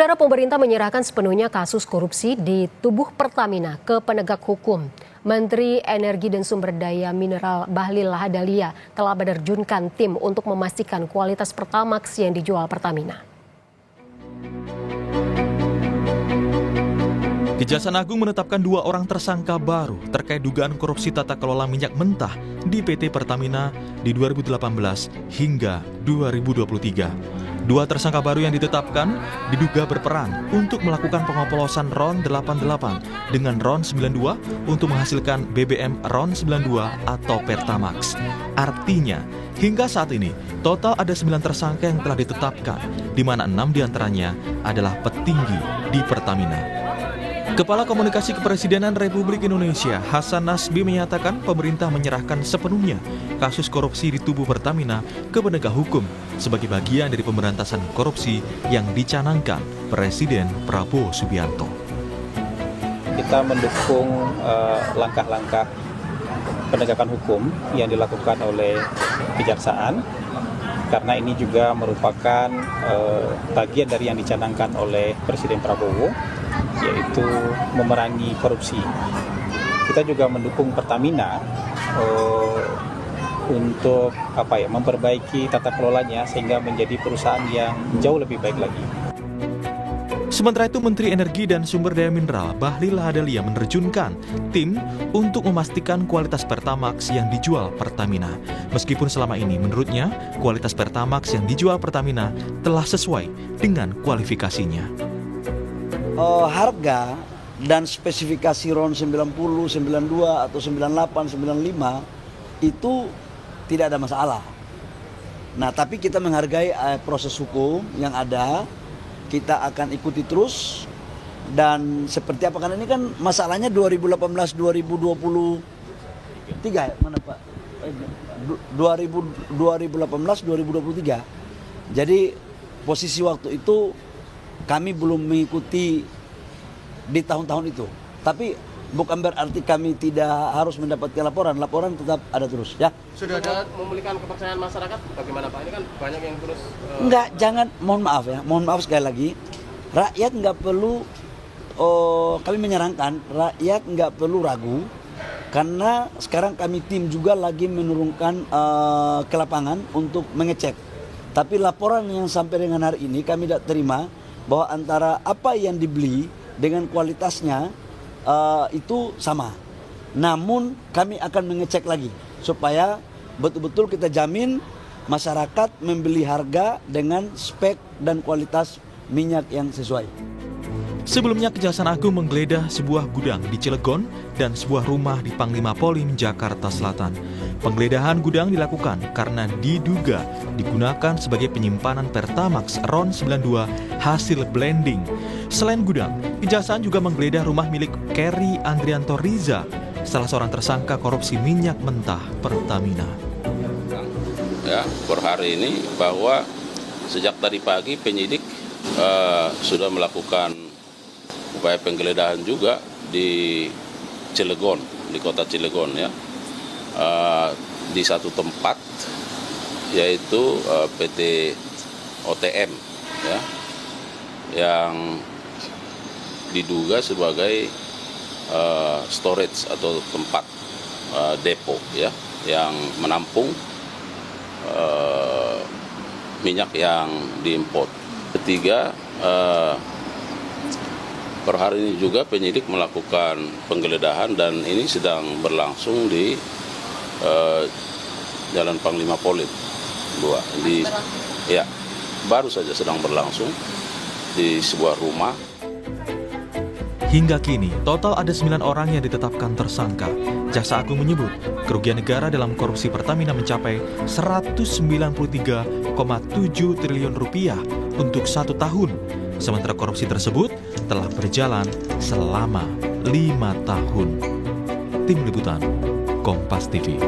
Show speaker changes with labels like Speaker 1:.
Speaker 1: Saudara, pemerintah menyerahkan sepenuhnya kasus korupsi di tubuh Pertamina ke penegak hukum. Menteri Energi dan Sumber Daya Mineral Bahlil Lahadalia telah menerjunkan tim untuk memastikan kualitas Pertamax yang dijual Pertamina.
Speaker 2: Kejaksaan Agung menetapkan 2 orang tersangka baru terkait dugaan korupsi tata kelola minyak mentah di PT Pertamina di 2018 hingga 2023. 2 tersangka baru yang ditetapkan diduga berperan untuk melakukan pengoplosan RON 88 dengan RON 92 untuk menghasilkan BBM RON 92 atau Pertamax. Artinya, hingga saat ini total ada 9 tersangka yang telah ditetapkan, di mana 6 diantaranya adalah petinggi di Pertamina. Kepala Komunikasi Kepresidenan Republik Indonesia, Hasan Nasbi, menyatakan pemerintah menyerahkan sepenuhnya kasus korupsi di tubuh Pertamina ke penegak hukum sebagai bagian dari pemberantasan korupsi yang dicanangkan Presiden Prabowo Subianto.
Speaker 3: Kita mendukung langkah-langkah penegakan hukum yang dilakukan oleh Kejaksaan, karena ini juga merupakan bagian dari yang dicanangkan oleh Presiden Prabowo, yaitu memerangi korupsi. Kita juga mendukung Pertamina untuk memperbaiki tata kelolanya sehingga menjadi perusahaan yang jauh lebih baik lagi.
Speaker 2: Sementara itu, Menteri Energi dan Sumber Daya Mineral Bahlil Lahadalia menerjunkan tim untuk memastikan kualitas Pertamax yang dijual Pertamina. Meskipun selama ini menurutnya kualitas Pertamax yang dijual Pertamina telah sesuai dengan kualifikasinya.
Speaker 4: Harga dan spesifikasi RON 90, 92 atau 98, 95 itu tidak ada masalah. Nah, tapi kita menghargai proses hukum yang ada. Kita akan ikuti terus, dan seperti apa, karena ini kan masalahnya 2018-2023 ya, mana Pak? 2018-2023. Jadi posisi waktu itu kami belum mengikuti di tahun-tahun itu. Tapi bukan berarti kami tidak harus mendapatkan laporan tetap ada terus ya.
Speaker 5: Sudah ada memulihkan kepercayaan masyarakat bagaimana Pak? Ini kan banyak yang terus
Speaker 4: Enggak, jangan, mohon maaf sekali lagi. Rakyat nggak perlu, kami menyarankan rakyat nggak perlu ragu, karena sekarang kami tim juga lagi menurunkan ke lapangan untuk mengecek. Tapi laporan yang sampai dengan hari ini kami tidak terima bahwa antara apa yang dibeli dengan kualitasnya itu sama. Namun kami akan mengecek lagi supaya betul-betul kita jamin masyarakat membeli harga dengan spek dan kualitas minyak yang sesuai.
Speaker 2: Sebelumnya, Kejaksaan Agung menggeledah sebuah gudang di Cilegon dan sebuah rumah di Panglima Polim, Jakarta Selatan. Penggeledahan gudang dilakukan karena diduga digunakan sebagai penyimpanan Pertamax RON 92 hasil blending. Selain gudang, Kejaksaan juga menggeledah rumah milik Kerry Andrianto Riza, salah seorang tersangka korupsi minyak mentah Pertamina.
Speaker 6: Ya, per hari ini bahwa sejak tadi pagi penyidik sudah melakukan upaya penggeledahan juga di Cilegon, di kota Cilegon ya, di satu tempat yaitu PT OTM ya, yang diduga sebagai storage atau tempat depo ya, yang menampung minyak yang diimpor. Ketiga, per hari ini juga penyidik melakukan penggeledahan dan ini sedang berlangsung di Jalan Panglima Polim 2 baru saja sedang berlangsung di sebuah rumah.
Speaker 2: Hingga kini, total ada 9 orang yang ditetapkan tersangka. Jaksa Agung menyebut kerugian negara dalam korupsi Pertamina mencapai 193,7 triliun rupiah untuk 1 tahun. Sementara korupsi tersebut telah berjalan selama 5 tahun. Tim Liputan, Kompas TV.